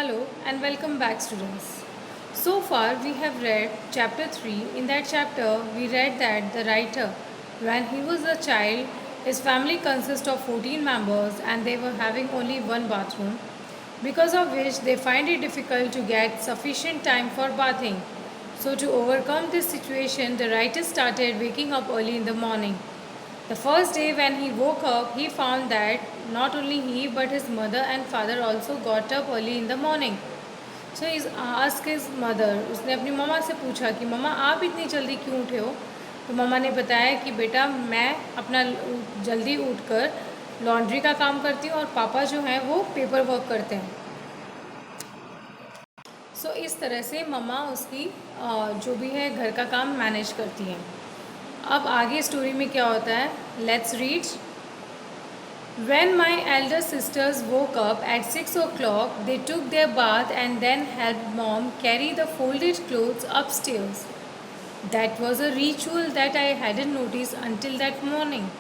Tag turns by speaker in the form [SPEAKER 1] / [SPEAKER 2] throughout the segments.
[SPEAKER 1] Hello and welcome back, students. So far, we have read chapter 3. In that chapter, we read that the writer, when he was a child, his family consists of 14 members and they were having only one bathroom, because of which they find it difficult to get sufficient time for bathing. So, to overcome this situation, the writer started waking up early in the morning. The first day when he woke up, he found that not only he but his mother and father also got up early in the morning. So he asked his mother, उसने अपनी मम्मा से पूछा कि मम्मा आप इतनी जल्दी क्यों उठे हो? तो मम्मा ने बताया कि बेटा मैं अपना जल्दी उठकर लॉन्ड्री का काम करती हूँ और पापा जो हैं वो पेपर वर्क करते हैं. सो इस तरह से मम्मा उसकी जो भी है घर का काम मैनेज करती हैं. अब आगे स्टोरी में क्या होता है, let's read. When my elder sisters woke up at 6 o'clock, they took their bath and then helped mom carry the folded clothes upstairs. That was a ritual that I hadn't noticed until that morning.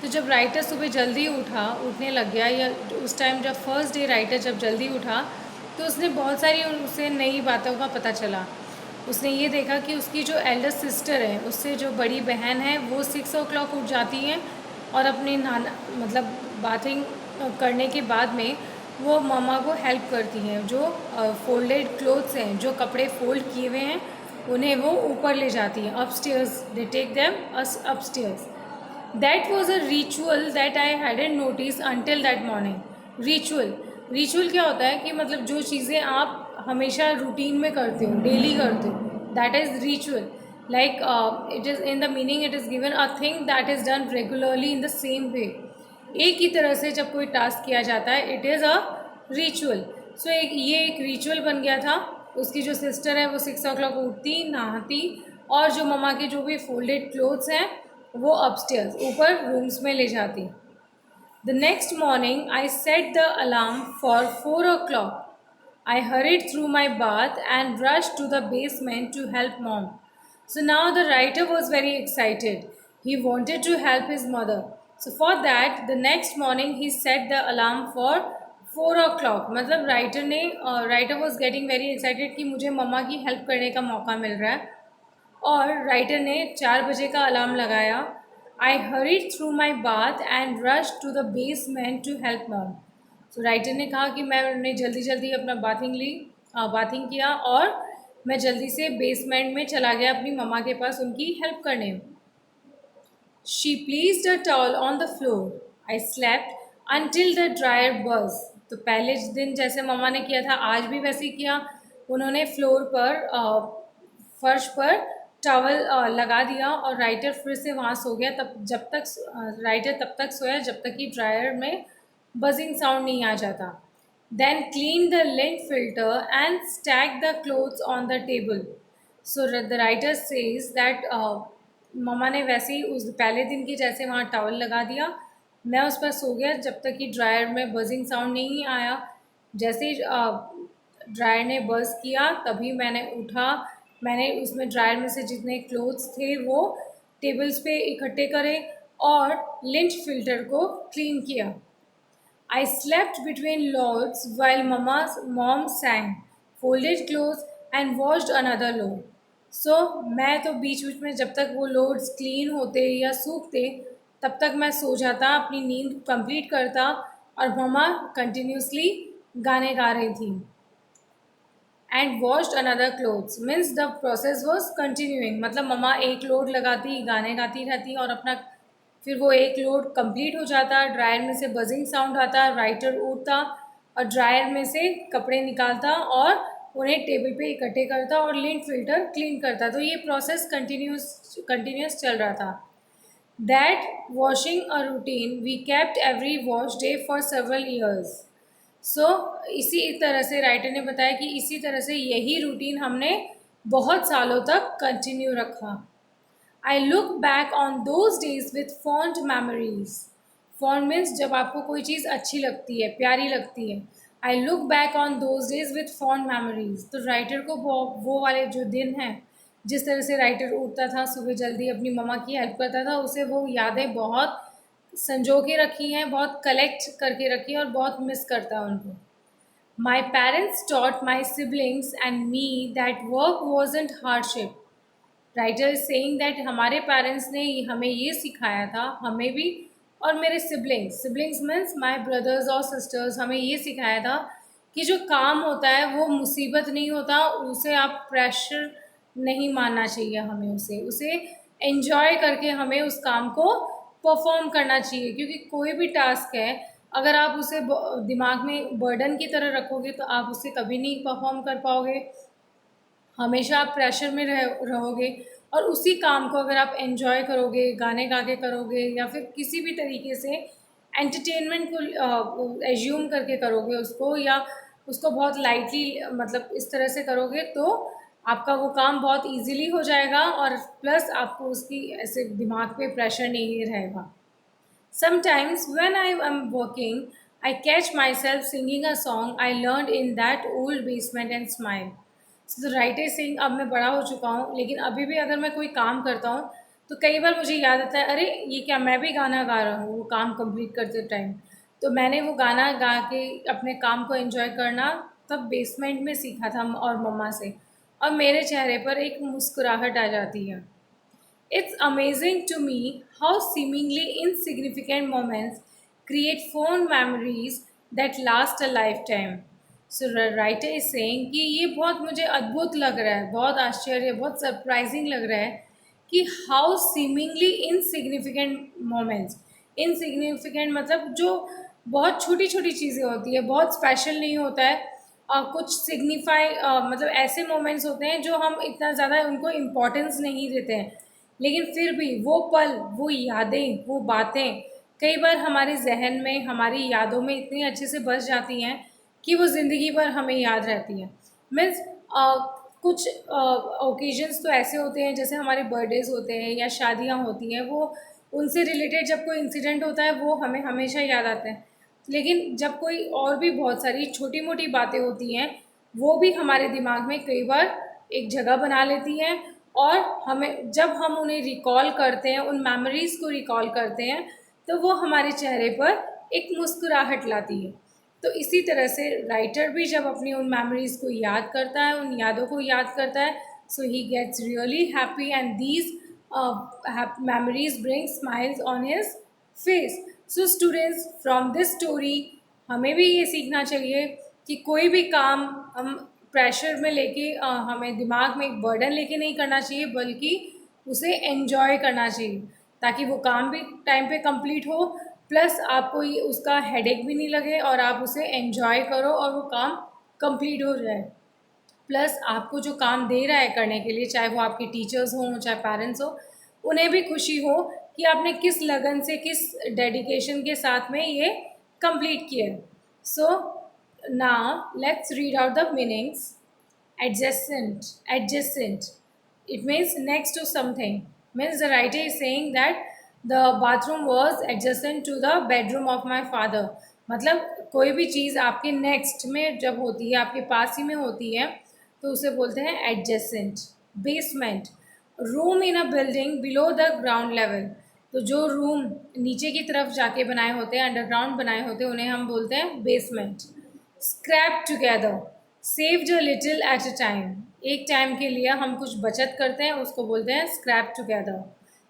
[SPEAKER 1] तो जब writer सुबह जल्दी उठने लग गया, या उस time जब फर्स्ट डे राइटर जब जल्दी उठा तो उसने बहुत सारी उसे नई बातों का पता चला. उसने ये देखा कि उसकी जो एल्डर सिस्टर है, उससे जो बड़ी बहन है, वो 6 o'clock उठ जाती हैं और अपने नाना मतलब बाथिंग करने के बाद में वो मम्मा को हेल्प करती हैं. जो फोल्डेड क्लोथ्स हैं, जो कपड़े फोल्ड किए हुए हैं, उन्हें वो ऊपर ले जाती हैं, upstairs. They take them upstairs. That was a ritual that I hadn't notice until that morning. Ritual क्या होता है कि मतलब जो चीज़ें आप हमेशा रूटीन में करते हो, डेली करते हो, that is ritual. Like it is in the meaning, it is given a thing that is done regularly in the same वे. एक ही तरह से जब कोई टास्क किया जाता है, इट इज़ अ रिचुअल. सो ये एक रिचुअल बन गया था. उसकी जो सिस्टर है वो 6 o'clock उठती, नहाती और जो मम्मा के जो भी फोल्डेड क्लोथ्स हैं वो अपस्टेयर्स ऊपर रूम्स में ले जाती. The next morning, I set the alarm for 4 o'clock. I hurried through my bath and rushed to the basement to help mom. So now the writer was very excited. He wanted to help his mother. So for that, the next morning he set the alarm for 4 o'clock. मतलब writer was getting very excited कि मुझे मम्मा की help करने का मौका मिल रहा है. और राइटर ने 4 बजे का अलार्म लगाया. I hurried through my bath and rush to the basement to help mom. तो राइटर ने कहा कि मैंने जल्दी जल्दी अपना बाथिंग किया और मैं जल्दी से बेसमेंट में चला गया अपनी मम्मा के पास उनकी हेल्प करने. She placed a towel on the floor. I slept until the dryer बज. तो पहले दिन जैसे मम्मा ने किया था, आज भी वैसे ही किया. उन्होंने फ्लोर पर फर्श पर टॉवल लगा दिया और राइटर फिर से वहाँ सो गया. राइटर तब तक सोया जब तक कि ड्रायर में बजिंग साउंड नहीं आ जाता. Then clean the lint filter and stack the clothes on the table. So the writer says that मम्मा ने वैसे ही उस पहले दिन की जैसे वहाँ टॉवल लगा दिया. मैं उस पर सो गया जब तक कि ड्रायर में बजिंग साउंड नहीं आया. जैसे ही ड्रायर ने बज़ किया तभी मैंने उठा. मैंने उसमें ड्रायर में से जितने क्लोथ्स थे वो टेबल्स पे इकट्ठे करे और लिंट फिल्टर को क्लीन किया. I slept between loads while mom sang, folded clothes and washed another load. So मैं तो बीच बीच में जब तक वो लोड्स क्लीन होते या सूखते तब तक मैं सो जाता, अपनी नींद कंप्लीट करता और मम्मा कंटिन्यूसली गाने गा रही थी. And washed another clothes means the process was continuing. मतलब मम्मा एक लोड लगाती, गाने गाती रहती और अपना फिर वो एक लोड कंप्लीट हो जाता. ड्रायर में से बजिंग साउंड आता, राइटर उठता और ड्रायर में से कपड़े निकालता और उन्हें टेबल पे इकट्ठे करता और लिंट फिल्टर क्लीन करता. तो ये प्रोसेस कंटिन्यूस चल रहा था. That washing a routine we kept every wash day for several years. So इसी तरह से राइटर ने बताया कि इसी तरह से यही रूटीन हमने बहुत सालों तक कंटिन्यू रखा. I look back on those days with fond memories. Fond means जब आपको कोई चीज़ अच्छी लगती है, प्यारी लगती है. I look back on those days with fond memories. तो राइटर को वो वाले जो दिन हैं, जिस तरह से राइटर उठता था सुबह जल्दी, अपनी मम्मा की हेल्प करता था, उसे वो यादें बहुत संजो के रखी हैं, बहुत कलेक्ट करके रखी हैं और बहुत मिस करता है उनको. My parents taught my siblings and me that work wasn't hardship. Writer saying that हमारे पेरेंट्स ने हमें ये सिखाया था, हमें भी और मेरे siblings, siblings means my brothers और सिस्टर्स, हमें ये सिखाया था कि जो काम होता है वो मुसीबत नहीं होता, उसे आप प्रेशर नहीं मानना चाहिए, हमें उसे उसे एंजॉय करके हमें उस काम को परफॉर्म करना चाहिए। क्योंकि कोई भी टास्क है, अगर आप उसे दिमाग में बर्डन की तरह रखोगे तो आप उसे कभी नहीं परफॉर्म कर पाओगे, हमेशा आप प्रेशर में रहोगे। और उसी काम को अगर आप एंजॉय करोगे, गाने गा के करोगे या फिर किसी भी तरीके से एंटरटेनमेंट को एज्यूम करके करोगे उसको, या उसको बहुत लाइटली मतलब इस तरह से करोगे, तो आपका वो काम बहुत इजीली हो जाएगा और प्लस आपको उसकी ऐसे दिमाग पे प्रेशर नहीं रहेगा। Sometimes when I am working, I catch myself singing a song I learned in that old basement and smile. So writer Singh, अब मैं बड़ा हो चुका हूँ लेकिन अभी भी अगर मैं कोई काम करता हूँ तो कई बार मुझे याद आता है, अरे ये क्या, मैं भी गाना गा रहा हूँ वो काम कंप्लीट करते टाइम। तो मैंने वो गाना गा के अपने काम को एंजॉय करना तब बेसमेंट में सीखा था और मम्मा से, और मेरे चेहरे पर एक मुस्कुराहट आ जाती है। It's amazing to me how seemingly insignificant moments create fond memories that last a lifetime. So the writer is saying कि ये बहुत मुझे अद्भुत लग रहा है, बहुत आश्चर्य, बहुत सरप्राइजिंग लग रहा है कि how seemingly insignificant moments, insignificant मतलब जो बहुत छोटी छोटी चीज़ें होती है, बहुत स्पेशल नहीं होता है, कुछ सिग्निफाई मतलब ऐसे मोमेंट्स होते हैं जो हम इतना ज़्यादा उनको इम्पोर्टेंस नहीं देते हैं, लेकिन फिर भी वो पल, वो यादें, वो बातें कई बार हमारे जहन में, हमारी यादों में इतनी अच्छे से बस जाती हैं कि वो ज़िंदगी भर हमें याद रहती हैं। मीन्स कुछ ओकेजन्स तो ऐसे होते हैं, जैसे हमारे बर्थडेज़ होते हैं या शादियाँ होती हैं, वो उनसे रिलेटेड जब कोई इंसिडेंट होता है वो हमें हमेशा याद आता है। लेकिन जब कोई और भी बहुत सारी छोटी मोटी बातें होती हैं, वो भी हमारे दिमाग में कई बार एक जगह बना लेती हैं, और हमें जब हम उन्हें रिकॉल करते हैं, उन मेमोरीज़ को रिकॉल करते हैं, तो वो हमारे चेहरे पर एक मुस्कुराहट लाती है। तो इसी तरह से राइटर भी जब अपनी उन मेमोरीज़ को याद करता है, उन यादों को याद करता है, so he gets really happy and these memories bring smiles on his face. So students, from this story हमें भी ये सीखना चाहिए कि कोई भी काम हम प्रेशर में लेके हमें दिमाग में एक बर्डन लेके नहीं करना चाहिए, बल्कि उसे एन्जॉय करना चाहिए, ताकि वो काम भी टाइम पे कंप्लीट हो, प्लस आपको ये उसका हेडेक भी नहीं लगे और आप उसे एन्जॉय करो और वो काम कंप्लीट हो जाए। प्लस आपको जो काम दे रहा है करने के लिए, चाहे वो आपके टीचर्स हों चाहे पेरेंट्स हो, उन्हें भी खुशी हो कि आपने किस लगन से, किस डेडिकेशन के साथ में ये कंप्लीट किया है। So now let's read out the meanings. Adjacent, adjacent, it means next to something, means the writer is saying that the bathroom was adjacent to the bedroom of my father। मतलब कोई भी चीज़ आपके next में जब होती है, आपके पास ही में होती है, तो उसे बोलते हैं adjacent. Basement, room in a building below the ground level, तो जो रूम नीचे की तरफ जाके बनाए होते हैं, अंडरग्राउंड बनाए होते हैं, उन्हें हम बोलते हैं basement. Scrap together, saved a little at a time, एक टाइम के लिए हम कुछ बचत करते हैं, उसको बोलते हैं scrap together.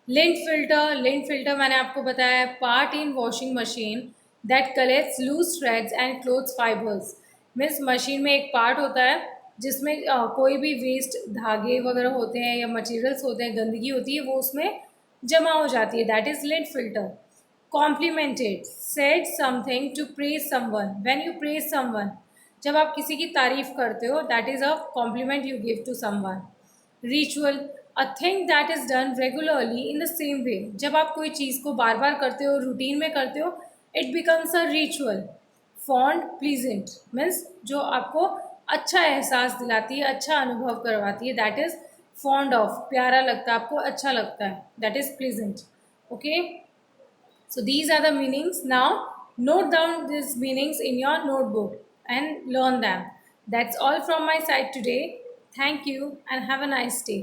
[SPEAKER 1] Lint filter, lint filter मैंने आपको बताया, part in washing machine that collects loose threads and clothes fibres. Means machine में एक पार्ट होता है जिसमें कोई भी वेस्ट धागे वगैरह होते हैं या मटेरियल्स होते हैं, गंदगी होती है, वो उसमें जमा हो जाती है, that is lint filter. Complimented, said something to praise someone, when you praise someone, जब आप किसी की तारीफ करते हो, that is a compliment you give to someone. Ritual, a thing that is done regularly in the same way, जब आप कोई चीज़ को बार बार करते हो, रूटीन में करते हो, it becomes a ritual. Fond, pleasant, means जो आपको अच्छा एहसास दिलाती है, अच्छा अनुभव करवाती है, दैट इज़ फॉन्ड ऑफ, प्यारा लगता है आपको, अच्छा लगता है, that is pleasant. Okay, so these are the meanings. Now note down these meanings in your notebook and learn them. That's all from my side today. Thank you and have a nice day.